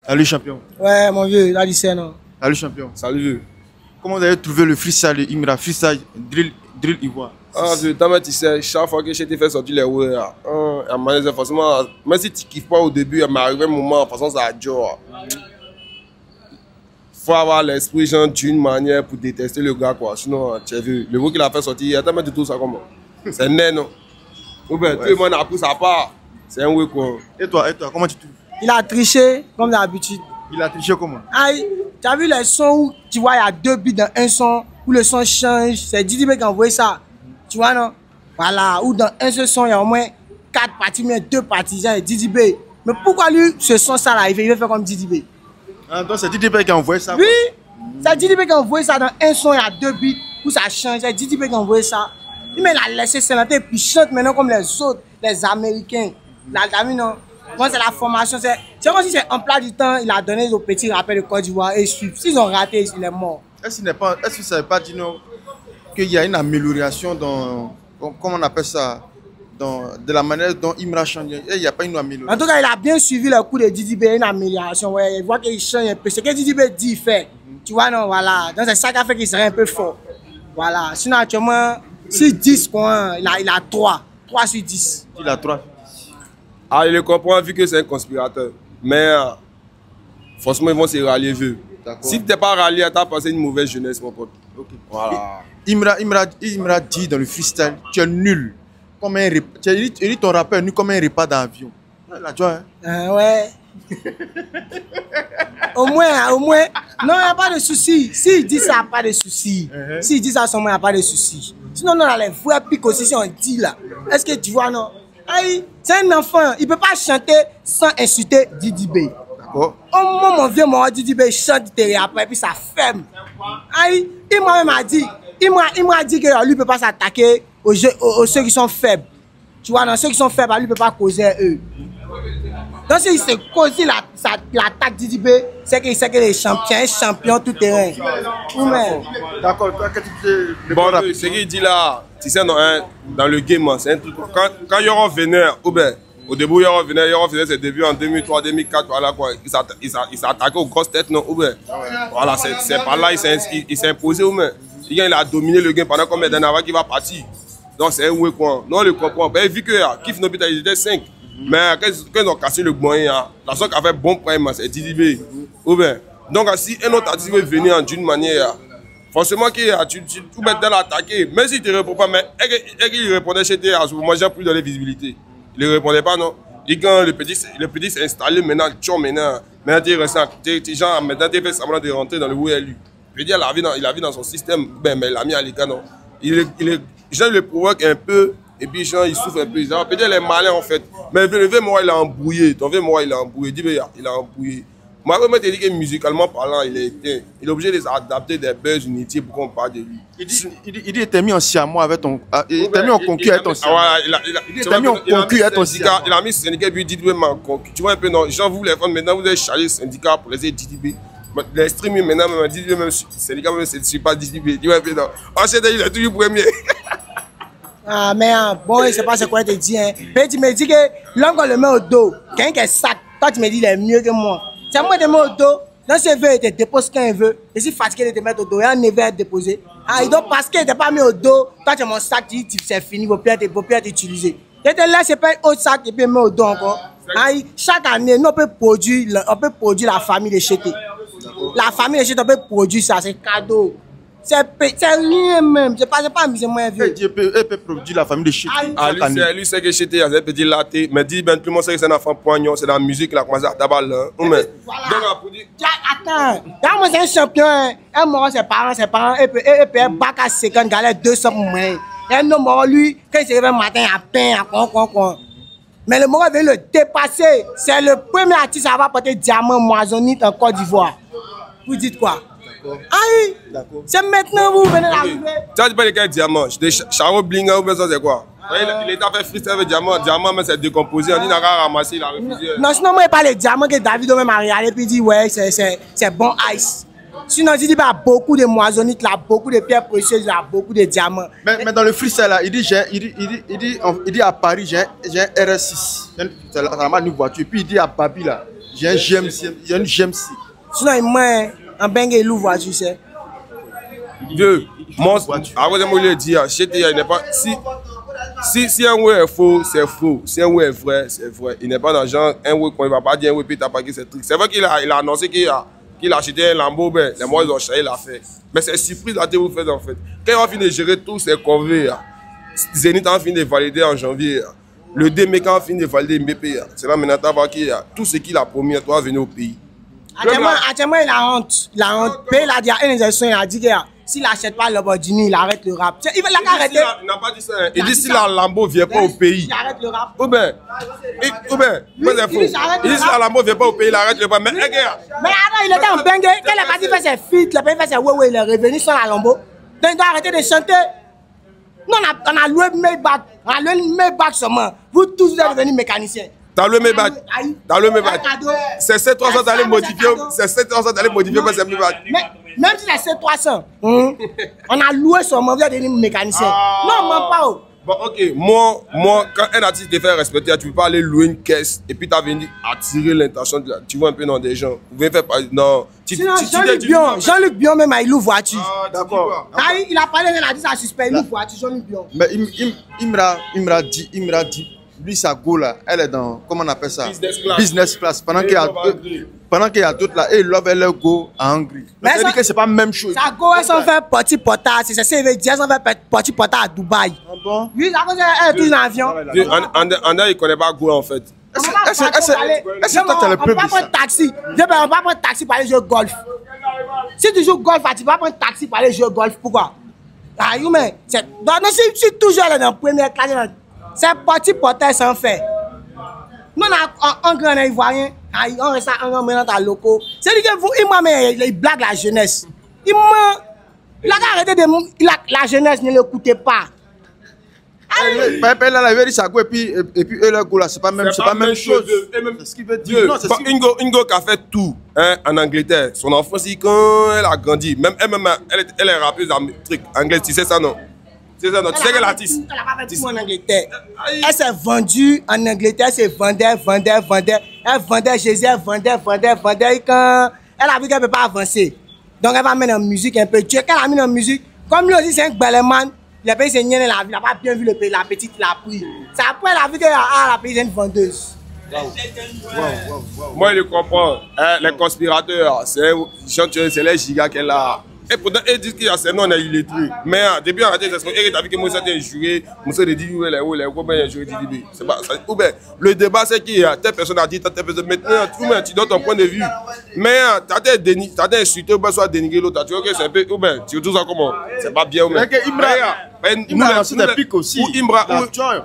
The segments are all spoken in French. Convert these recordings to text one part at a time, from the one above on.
Salut champion. Ouais, mon vieux, là, c'est non. Salut champion. Salut vieux. Comment vous avez trouvé le freestyle Imra, freestyle drill ivoire? Ah, vieux, tu sais, chaque fois que j'ai été fait sortir les ouais, forcément, même si tu kiffes pas au début, il m'est arrivé un moment, de toute façon, ça a dur. Faut avoir l'esprit genre d'une manière pour détester le gars, quoi. Sinon, tu as vu, le mot qu'il a fait sortir, il y a tellement de tout ça comment. C'est né, non? Ou bien, tout le monde a pris sa part. C'est un ouais, quoi. Et toi, comment tu trouves? Il a triché, comme d'habitude. Il a triché comment? Aïe, tu as vu les sons où tu vois, il y a 2 beats dans un son, où le son change, c'est Didi B qui a envoyé ça. Tu vois, non? Voilà, ou dans un seul son, il y a au moins 4 parties, mais 2 parties, c'est Didi B. Mais pourquoi lui, ce son ça là, il veut faire comme Didi B? Ah, donc c'est Didi B qui a envoyé ça? Oui, c'est Didi B qui a envoyé ça dans un son, il y a 2 beats, où ça change, c'est Didi B qui a envoyé ça. Il m'a laissé s'élancer et puis chante maintenant comme les autres, les Américains. Là, t'as vu, non? Moi, c'est la formation, c'est comme si c'est en plat du temps, il a donné aux petits rappels de Côte d'Ivoire et suivent. S'ils ont raté, il est mort. Est-ce que ça ne veut pas dire qu'il y a une amélioration dans, comment on appelle ça, de la manière dont Imra change? Il n'y a pas une amélioration. En tout cas, il a bien suivi le coup de Didi B, une amélioration. Ouais, il voit qu'il change un peu. Ce que Didi B dit, il fait. Tu vois, non, voilà. Donc, c'est ça qui a fait qu'il serait un peu fort. Voilà. Sinon, actuellement, sur 10 points, il a 3. 3 sur 10. Il a 3. Ah, il le comprend vu que c'est un conspirateur. Mais, forcément, ils vont se rallier, vieux. Si tu n'es pas rallié, tu as passé une mauvaise jeunesse, mon pote. Okay. Voilà. Imra dit dans le freestyle, tu es nul. Comme un repas. Il dit ton rappeur nul comme un repas d'avion. Là, tu vois, hein? Ouais. au moins. Non, il n'y a pas de souci. S'il dit ça, il n'y a pas de souci. S'il dit ça, il n'y a pas de souci. Sinon, on a les vrais pics aussi, si on dit là. Est-ce que tu vois, non? C'est un enfant, il ne peut pas chanter sans insulter Didi B. D'accord. Au moment où mon vieux m'a dit Didi B chante après, puis ça ferme. Il m'a dit que lui ne peut pas s'attaquer aux ceux qui sont faibles. Tu vois, dans ceux qui sont faibles, lui ne peut pas causer eux. Donc s'il se cause l'attaque Didi B, c'est qu'il sait que les champions, champion tout terrain. D'accord, toi, qu'est-ce que tu dis? Bon, ce qu'il dit là, tu sais, dans le game, c'est un truc. Quand Yoro venait, au début, Yoro faisait ses débuts en 2003, 2004, voilà quoi. Il s'est attaqué aux grosses têtes, non, voilà, c'est par là, il s'est imposé, il a dominé le game pendant combien d'années avant qu'il va partir. Donc c'est un ouais quoi. Non, le comprend. Ben, vu que Kif Nobita, ils étaient 5. Mais quand ils ont cassé le moyen, la seule qui a fait bon prime, c'est Didi B. Donc si un autre artiste veut venir d'une manière, forcément tu vas l'attaquer. Même s'il ne te répond pas, mais il répondait chez toi, moi j'ai plus donné visibilité. Il ne répondait pas, non. Et quand le petit s'est installé maintenant, maintenant tu es resté, maintenant tu es fait semblant de rentrer dans le WLU. Je veux dire, il a vu dans son système, mais il l'a mis à l'écart, non. Jean le provoque un peu, et puis Jean il souffre un peu. Peut-être il est malin en fait. Mais le vieux Mora il a embrouillé. Ton vieux Mora il a embrouillé. Il a embrouillé. Moi, je te dis que musicalement parlant, il est obligé de s'adapter des buzz unity pour qu'on parle de lui. Il dit qu'il était mis en siamois avec ton. Il était mis en concu avec ton siamois. Il était mis en concu avec ton syndicat. Il a mis syndicat et puis Didi B m'a concu. Tu vois un peu, non, Jean, vous les femmes, maintenant vous avez chargé le syndicat pour laisser Didi B. Les streaming maintenant, même Didi B, même syndicat, même c'est pas Didi B. Tu vois un peu, non. Ensuite, il est toujours premier. Ah, mais bon, je ne sais pas ce quoi te dit. Mais tu me dis que l'homme qu'on le met au dos, quelqu'un qui est sac, toi tu me dis qu'il est mieux que moi. C'est moi qui te mets au dos, dans ce veut, il te dépose quand il veut. Et si fatigué de te mettre au dos, il y a un neveu à te déposer. Il doit parce qu'il ne t'a pas mis au dos, toi tu as mon sac, tu dis c'est fini, il ne faut plus être utilisé. Je te laisse pas un autre sac et puis mettre au dos encore. Chaque année, nous on peut produire la famille de Chété. La famille de Chété, on peut produire ça, c'est cadeau. C'est rien même, c'est pas amusement vieux. Il peut produire la famille de Chété. Lui, c'est que Chété, il y a un petit latte, mais dit, tout le monde sait que c'est un enfant poignant, c'est la musique, il a commencé à tabac là. Attends, moi c'est un champion, un mort ses parents, et puis un bac à 50 galères 200 pour moi. Et un mort lui, quand il se réveille le matin, il a peine, mais le mort veut le dépasser. C'est le premier artiste à avoir porté diamant moisonnite en Côte d'Ivoire. Vous dites quoi? Aïe! C'est maintenant vous venez d'arriver. Tu as dit pas les diamants. Charo Blinga ou bien ça c'est quoi? Il est fait freestyle avec diamant. Diamant mais c'est décomposé. On dit n'a qu'à ramasser, il a refusé. Non, sinon moi il parle de diamant que David même a regardé puis dit ouais c'est bon ice. Sinon il dit bah beaucoup de moisonnites là, beaucoup de pierres précieuses là, beaucoup de diamants. Mais dans le freestyle là, il dit à Paris j'ai un RS6. C'est la une voiture. Puis il dit à Babi là. J'ai un GMC, il y a une GMC. Sinon, il m'a un bengue et l'ouvre, tu sais. Dieu, moi, après moi le dire, il n'est pas si un ouais est faux, c'est faux. Si un ouais est vrai, c'est vrai. Il n'est pas dans le genre un ouais qu'on ne va pas dire un ouais puis t'as pas ces trucs. C'est vrai qu'il a annoncé qu'il a acheté un Lambo, ben les mois ils ont changé l'affaire. Mais c'est surprise là que vous faites en fait. Quand il va finir de gérer tous ces corvées, Zénith a fini de valider en janvier. Le DMK a fini de valider MP. C'est là maintenant qu'il a tout ce qu'il a promis à toi venir au pays. Actuellement, il a honte. Il a honte. Il a dit à une élection, il a dit que s'il n'achète pas le Lamborghini, il arrête le rap. Il va l'arrêter. Il n'a pas dit ça. Il dit si la Lambo ne vient pas au pays. Il arrête le rap. Ou bien, il dit si la Lambo ne vient pas au pays, il arrête le rap. Mais regarde. Mais attends, il était en bengue. Quand il a pas dit faire ses feats, il a pas fait ses ouais, il est revenu sans la Lambo. Donc il doit arrêter de chanter. Nous, on a loué Maybach. On a loué Maybach seulement. Vous tous, vous êtes devenus mécaniciens. T'as loué Maybach. T'as loué Maybach. C'est 700 d'aller modifier. C'est 700 d'aller modifier parce que c'est Maybach. Même si c'est 700, on a loué seulement, vous êtes devenus mécaniciens. Non, même pas. Bon, ok, moi, quand un artiste te fait respecter, tu peux pas aller louer une caisse et puis tu as venu attirer l'intention, tu vois un peu dans des gens. Vous pouvez faire pas. Non. Jean-Luc Bion, même, il loue voiture. D'accord. Il a parlé, il a dit ça suspect, il loue voiture, Jean-Luc Bion. Mais il me dit, lui, sa go là, elle est dans, comment on appelle ça? Business class. Pendant qu'il y a d'autres là, et Love, elle est go à Hongrie. Mais ça dit que c'est pas la même chose. Sa go, elle s'en fait petit potard, c'est ça, il veut dire, elle s'en fait petit potard à Dubaï. Ah bon? Oui, elle est toujours dans l'avion. Anda, il connaît pas go en fait. Est-ce que toi, t'as le peuple? On va prendre un taxi. On va prendre un taxi pour aller jouer au golf. Si tu joues au golf, tu vas prendre un taxi pour aller jouer au golf. Pourquoi? Ah, mais si toujours elle est dans la première classe, c'est petit portail sans faire. Nous, on a un grand ivoirien, on reste un grand mélange à locaux. C'est-à-dire que il blague la jeunesse. Il a arrêté de. La jeunesse ne l'écoutait pas. Là, il dit ça et puis eux, leur go là, c'est pas même chose. C'est ce qu'il veut dire. Ingo qui a fait tout en Angleterre. Son enfance, quand elle a grandi, même elle est rappeuse en truc anglais, tu sais ça non? C'est ça, non. Tu sais quel artiste? Elle n'a pas fait tout en Angleterre. Elle s'est vendue en Angleterre, elle s'est vendue. Elle vendait Jésus, elle vendait. Et quand elle a vu qu'elle ne peut pas avancer, donc elle va mettre en musique un peu. Dieu, quand elle a mis en musique, comme lui aussi c'est un beleman, le pays s'est nié la vie, il n'a pas bien vu le pays, la petite l'a pris. C'est après elle a vu que la pays est une vendeuse. Moi, je comprends. Les conspirateurs, c'est les gigas qu'elle a. Et pourtant, ils disent qu'il y a ces noms illettrés. Mais depuis, on a dit que moi, j'ai juré, moi, j'ai dit, le débat, c'est qu'il y a telle personne a dit, telle personne. Maintenant, tu donnes ton point de vue. Mais tu as insulté ou soit dénigré l'autre. Tu vois que c'est un peu, ou bien, tu dis ça comment? C'est pas bien. Il a lancé des pics aussi.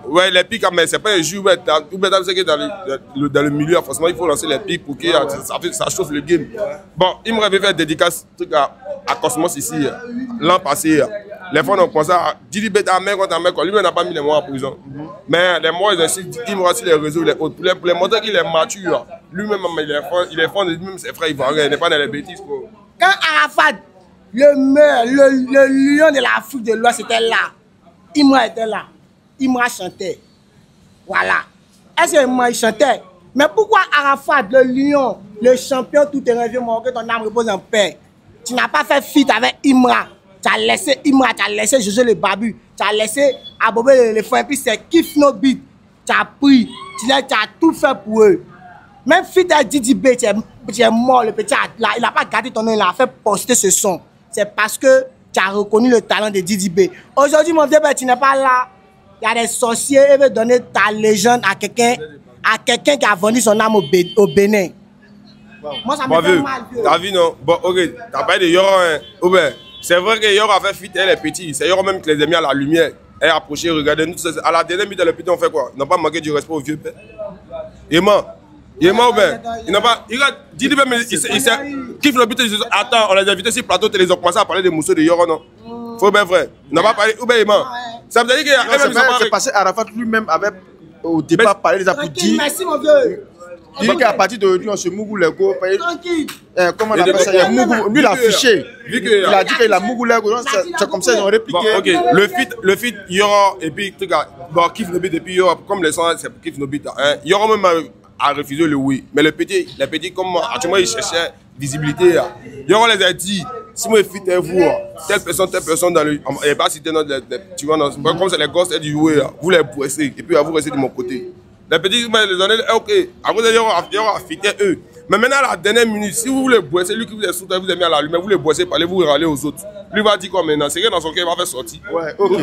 Ouais, les pics, mais c'est pas un jeu. Ou bien, dans le milieu, forcément, il faut lancer les pics pour que ça chauffe le game. Bon, il me rêvait faire dédicace à Cosmos ici, l'an passé. Les fois, on pensait à Didi Beta, mec contre mec, lui, on n'a pas mis les mois en prison. Mais les mois, il me reste sur les réseaux, pour les montrer qu'il est mature. Lui-même, il est fond de lui-même, ses frères, il n'est pas dans les bêtises. Quand Arafat, le lion de l'Afrique de l'Ouest était là, Imra était là, Imra chantait. Voilà. Est-ce que Imra chantait? Mais pourquoi Arafat, le lion, le champion tout-terrain, vieux mort, que ton âme repose en paix? Tu n'as pas fait feat avec Imra. Tu as laissé Imra, tu as laissé Jojo le Babu, tu as laissé Abobé l'éléphant, et puis c'est Kiff No Beat. Tu as pris, tu as tout fait pour eux. Même feat avec Didi B, tu es mort, le petit, il n'a pas gardé ton nom, il a fait poster ce son. C'est parce que tu as reconnu le talent de Didi B. Aujourd'hui, mon vieux, tu n'es pas là. Il y a des sorciers, ils veulent donner ta légende à quelqu'un qui a vendu son âme au Bénin. Moi, ça me fait mal. T'as vu, non? Bon, ok, t'as pas de Yoro, hein? C'est vrai que Yoro a fait fuite, elle est petite. C'est Yoro même qui les a mis à la lumière. Elle a approché, regardez nous. À la dernière minute, le petit, on fait quoi? Ils n'ont pas manqué du respect au vieux père. Il est mort ou bien? Il n'a pas. Il a dit, il kiffe le but. Attends, on les a invités sur le plateau, ils ont commencé à parler des mousseaux de Yoro, non? Faut bien vrai. Il n'a pas parlé, ou bien il est mort. Ça veut dire qu'il y a. C'est passé, Arafat lui-même avait au départ parlé des applaudissements. Merci, mon vieux. Il dit qu'à partir d'aujourd'hui, on se mougou les go. Comment on appelle ça? Lui, il a affiché. Il a dit qu'il a mougou les go. C'est comme ça qu'ils ont répliqué. Bon, ok, le feat Yoro et puis Kiff No Beat et puis Yoro, comme les sons, c'est Kiff No Beat. Yoro même a refusé le oui. Mais les petits comme actuellement, ils cherchaient visibilité. Yoro les a dit, si moi, vous, telle personne dans le. Il n'est pas cité dans tu vois, comme c'est les gosses du oui, vous les boissez, et puis vous restez de mon côté. Les petits, les années, ok, après, Yoro a fité eux. Mais maintenant, à la dernière minute, si vous voulez boisser, lui qui vous est soutenu, vous avez mis à la lumière, vous les boissez, parlez, vous râlez aux autres. Lui va dire quoi maintenant? C'est que dans son cœur, il va faire sortir. Ouais, ok.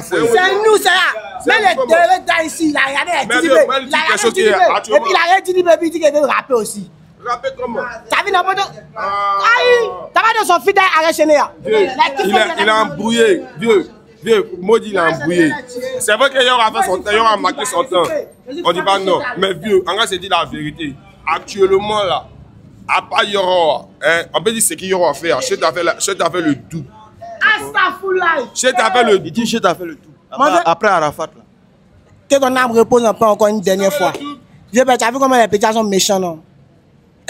C'est nous, c'est là. Mais les deux ici, il a regardé les Didi Baby. Et puis il a regardé Didi Baby, il dit qu'il veut rapper aussi. Rapper comment? T'as vu n'importe quoi? Aïe! T'as pas de son fidèle arraché. Il a embrouillé, vieux, maudit, il a embrouillé. C'est vrai qu'il aura fait son temps, il aura marqué son temps. On dit pas non. Mais vieux, en vrai, c'est dit la vérité. Actuellement, là, à part Yoro, on peut dire ce qu'il y aura à faire. Je t'ai fait le tout. Je t'ai fait le tout. Il dit je t'ai fait le tout. Après Arafat, là. Que ton âme repose un peu encore une dernière fois. Tu as vu comment les petits sont méchants, non?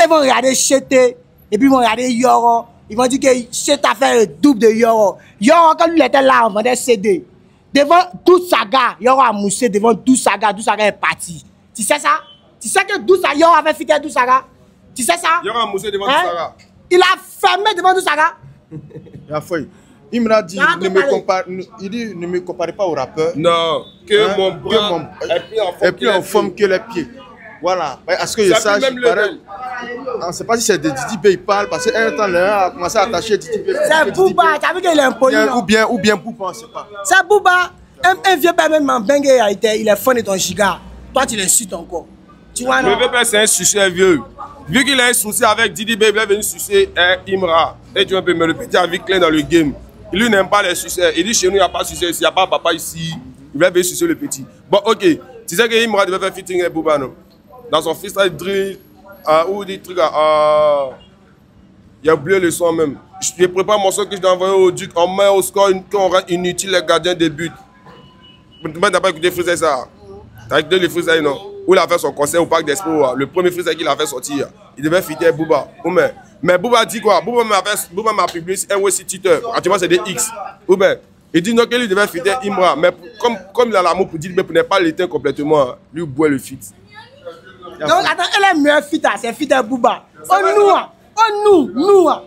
Ils vont regarder Cheté, et puis ils vont regarder Yoro. Ils vont dire que Cheté a fait le double de Yoro. Yoro, quand lui était là, on vendait CD. Devant tout Saga, Yoro a moussé devant tout Saga est parti. Tu sais ça? Tu sais que Yoro avait fité Dousaga? Tu sais ça? Yoro a moussé devant Dousaga. Il a fermé devant Dousaga. Il m'a dit, ne me comparez pas au rappeur. Non, que mon bras est plus en forme que les pieds. Voilà. Est-ce que ça, on ne sait pas si c'est de Didi B il parle, parce qu'un temps, l'un a commencé à attacher Didi B. C'est Bouba, tu as vu qu'il est impoli. Ou bien Bouba, on ne sait pas. C'est Bouba. Un vieux père même en bengue, il est fun de ton giga. Toi, tu l'insultes encore. Tu vois, non? Le vieux père, c'est un succès vieux. Vu qu'il a un souci avec Didi B, il est venu sucer Imra. Et tu vois, mais le petit a vu clair dans le game. Lui n'aime pas les succès. Il dit chez nous, il n'y a pas de succès ici, il n'y a pas papa ici. Il va venir sucer le petit. Bon, ok. Tu sais que Imra devait faire fitting avec Bouba, non? Dans son freestyle drill, ou des trucs, il a oublié le son même. Je prépare mon son que je dois envoyer au Duc. On met au score qu'on rend inutile les gardiens des buts. Tu n'as pas écouté le freestyle ça? Tu as écouté le freestyle, non? Où il a fait son concert au Parc d'Expo, le premier freestyle qu'il a fait sortir, il devait fitter Bouba. Mais Bouba dit quoi? Bouba m'a publié un aussi Twitter. Actuellement, c'est des X. Il dit non, qu'il devait fitter Imra. Mais comme il a l'amour pour dire, pour ne pas l'éteindre complètement, lui boit le fit. Donc, attends, elle est meilleure fit, c'est fit de Bouba. Nous,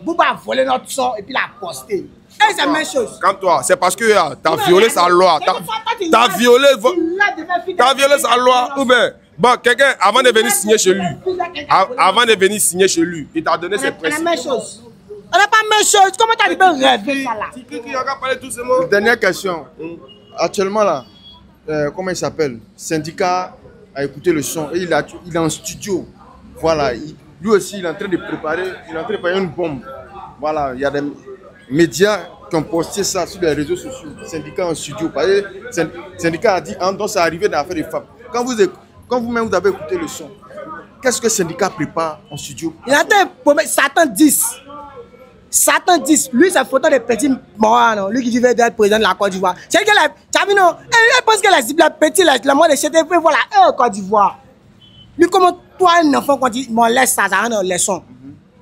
Bouba a volé notre son et puis l'a posté. Et c'est la même chose. Calme-toi, c'est parce que tu as violé sa loi. Tu as violé sa loi. Ou bien, bon, quelqu'un, avant de venir signer chez lui, il t'a donné ses principes. C'est la même chose. On n'est pas la même chose. Comment tu as dit de rêver ça là? Qui a parlé tous ces mots? Dernière question. Actuellement là, comment il s'appelle? Syndicat a écouté le son et il est en studio. Voilà. Lui aussi, il est en train de préparer une bombe. Voilà. Il y a des médias qui ont posté ça sur les réseaux sociaux. Syndicat en studio. Syndicat a dit, donc c'est arrivé dans l'affaire des femmes. Quand vous-même vous avez écouté le son, qu'est-ce que le syndicat prépare en studio? Il a un Satan 10. Satan 10. Lui, c'est photo de petit Moran. Lui qui veut être président de la Côte d'Ivoire. C'est que tu as vu, non? Elle pense que la petite, la mort de chez TV, voilà, Côte d'Ivoire. Lui, comment toi, un enfant, quand il m'en laisse ça rentre dans les sons.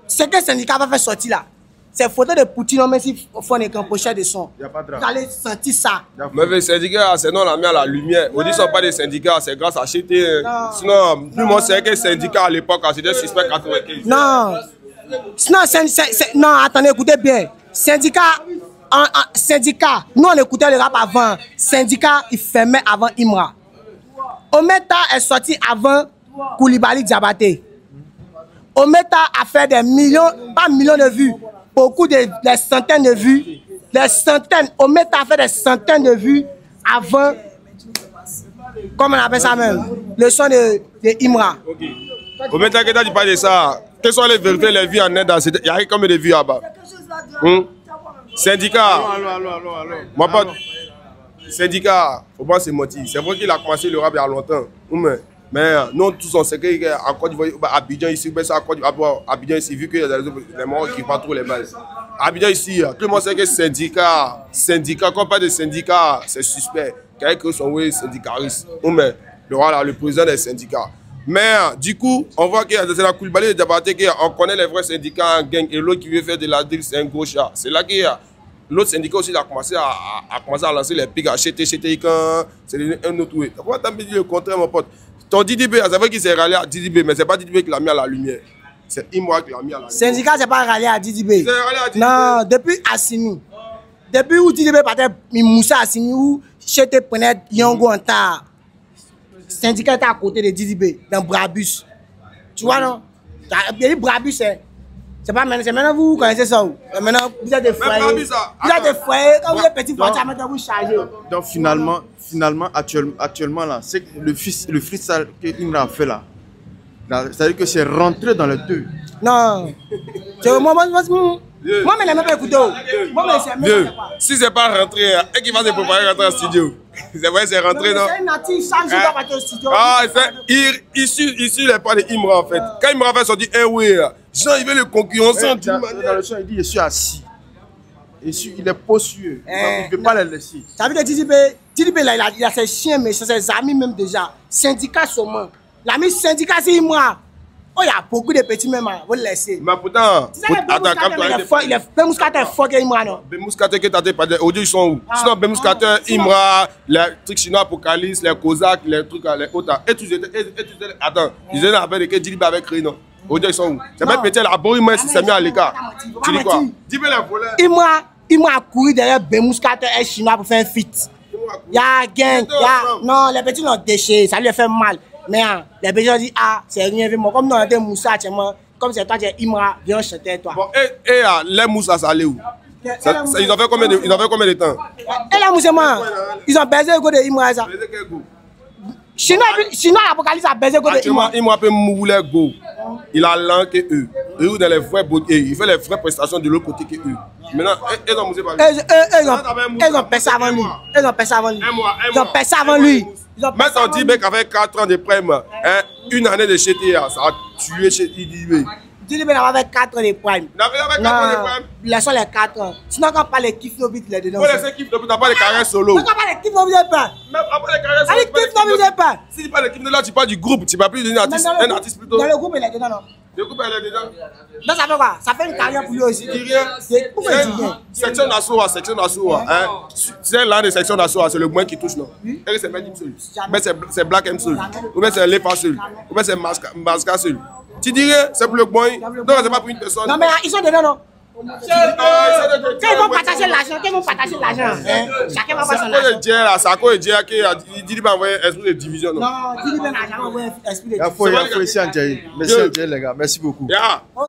C'est que le syndicat va faire sortir là. C'est photo de Poutine, même si on fait un pochette de son. Il n'y a pas de drame. Vous allez sentir ça. Mais les syndicats, c'est non, on l'a mis à la lumière. On dit que ce ne sont pas des syndicats, c'est grâce à Cheté. Sinon, plus moi, c'est que les syndicats à l'époque, c'était suspect 95. Non. Non, attendez, écoutez bien. Syndicat, nous on écoutait le rap avant. Syndicat, il fermait avant Imra. Ometa est sorti avant Koulibaly Diabaté. Ometa a fait des millions, pas millions de vues, des centaines de vues. Des centaines. Ometa a fait des centaines de vues avant, comment on appelle ça même, le son de Imra. Ometa, que tu parles de ça? Quelles sont les vérités, les vues en aide? Il y a combien de vues là-bas? Syndicat. Allô. Moi, pas. Syndicat, faut pas se mentir. C'est vrai qu'il a commencé le rap il y a longtemps. Mais nous, tous on sait qu'en Côte d'Ivoire, Abidjan ici, Abidjan ici, vu que les morts qui pas trop les bases. Abidjan ici, tout le monde sait que syndicat, quand on parle de syndicat, c'est suspect. Quelqu'un sont syndicalistes. Le président des syndicats. Mais du coup, on voit qu'il y a la Koulibaly de Diabaté, on connaît les vrais syndicats en gang, et l'autre qui veut faire de la drill, c'est un gros chat. C'est là qu'il y a l'autre syndicat aussi a commencé à lancer les pics, à acheter, c'est un autre way. Pourquoi tu as dit le contraire, mon pote? ton Didibé, c'est vrai qu'il s'est rallié à Didibé, mais c'est pas Didibé qui l'a mis à la lumière. C'est Imra qui l'a mis à la lumière. Syndicat, c'est pas rallié à Didibé. Non, depuis Assini. Depuis où Didibé partait, Moussa Assini, où j'étais prenait Yongo en tas. Syndicat était à côté de Didibé, dans Brabus. Tu vois, non? Brabus, c'est pas maintenant, c'est maintenant vous connaissez ça. Maintenant, vous êtes des foyers. Vous êtes des foyers, quand vous êtes petit voiture, maintenant vous chargez. Donc finalement, actuellement là, c'est le freestyle que Imra a fait là. C'est-à-dire que c'est rentré dans les deux. Non. Moi, je n'ai même pas écouté. Si c'est pas rentré, et qu'il va se préparer à rentrer en studio. C'est vrai, c'est rentré, non? C'est un natif, chaque jour, il va partir au studio. Ah, ici, il n'est pas de Imra en fait. Quand Imra fait sortir un oui, Jean, il veut le concurrencer. Dans le son, il dit je suis assis. Il est possueux. Il ne peut pas les laisser. Ça veut dire que Didibé, il a ses chiens, mais ses amis même déjà. Syndicat seulement. L'ami syndicat, c'est Imra. Oh, il y a beaucoup de petits même, vous le laissez. Mais pourtant, il est Bemouskater fort que Imra, non? Bemouskater qui t'a dit, aujourd'hui ils sont où? Sinon, Bemouskater, Imra, les trucs chinois Apocalypse, les Cosaques, les trucs, les autres. Et tous étaient. Attends, ils étaient avec les Didibé avec Rénon. Aujourd'hui ils sont où? C'est même petit, la bourre, il s'est mis à l'écart. Tu dis quoi? Dis-moi les voleurs. Imra a couru derrière Bemouskater et chinois pour faire un feat. Il y a gang, non, les petits l'ont déchiré, ça lui fait mal. Mais les petits ont dit, ah, c'est rien, comme nous on était Moussa, comme c'est toi, tu es Imra, viens chanter toi. Bon, et les Moussa, ça allait où? Ils ont fait combien de temps? Et la Moussa, ils ont baisé le go de Imra, ça. Chinois, l'Apocalypse a baisé le go de Imra. Imra peut mouler go. Il a l'an que eux. Eux, dans les vraies beautés, il fait les vraies prestations de l'autre côté que eux. Maintenant, ils ont Moussa Ils ont passé avant lui. Ils ont passé avant lui. Mais on dit qu'il avait 4 ans de prime, une année de CTA, ça a tué chez Didibé. Didibé n'avait pas 4 ans de prime. Il avait 4 ans de prime. Laissons les 4 ans. Sinon, quand on parle de Kif Nobit, il est dedans. Pour laisser Kif Nobit, tu n'as pas de carrière solo. Quand on parle de Kif Nobit, il n'est pas. Même après les carrières solo. Kif Nobit, il n'est pas. Si tu parles de Kif Nobit, là, tu parles du groupe. Tu ne parles plus d'un artiste, un artiste plutôt. Dans le groupe, il est dedans, non? Le groupe, elle est dedans. Donc, ça fait quoi? Ça fait une carrière pour lui aussi. Il dit rien. Pourquoi il dit rien? Section d'assaut, section d'assaut. C'est l'un des sections d'assaut, c'est le moins qui touche, non? Et c'est Medim seul. Ou bien c'est Black M seul. Ou bien c'est Lefa seul. Ou bien c'est Maska seul. Tu dis rien, c'est pour le moins. Donc, c'est pas pour une personne. Non, mais ils sont dedans, non? Quand ils vont partager l'argent, chacun va voir son argent. C'est à cause de Djea qui a dit qu'il va envoyer un esprit de division. Non, Didibé n'a jamais envoyé un esprit de division. Il faut essayer Andjaye. Merci Andjaye, les gars. Merci beaucoup.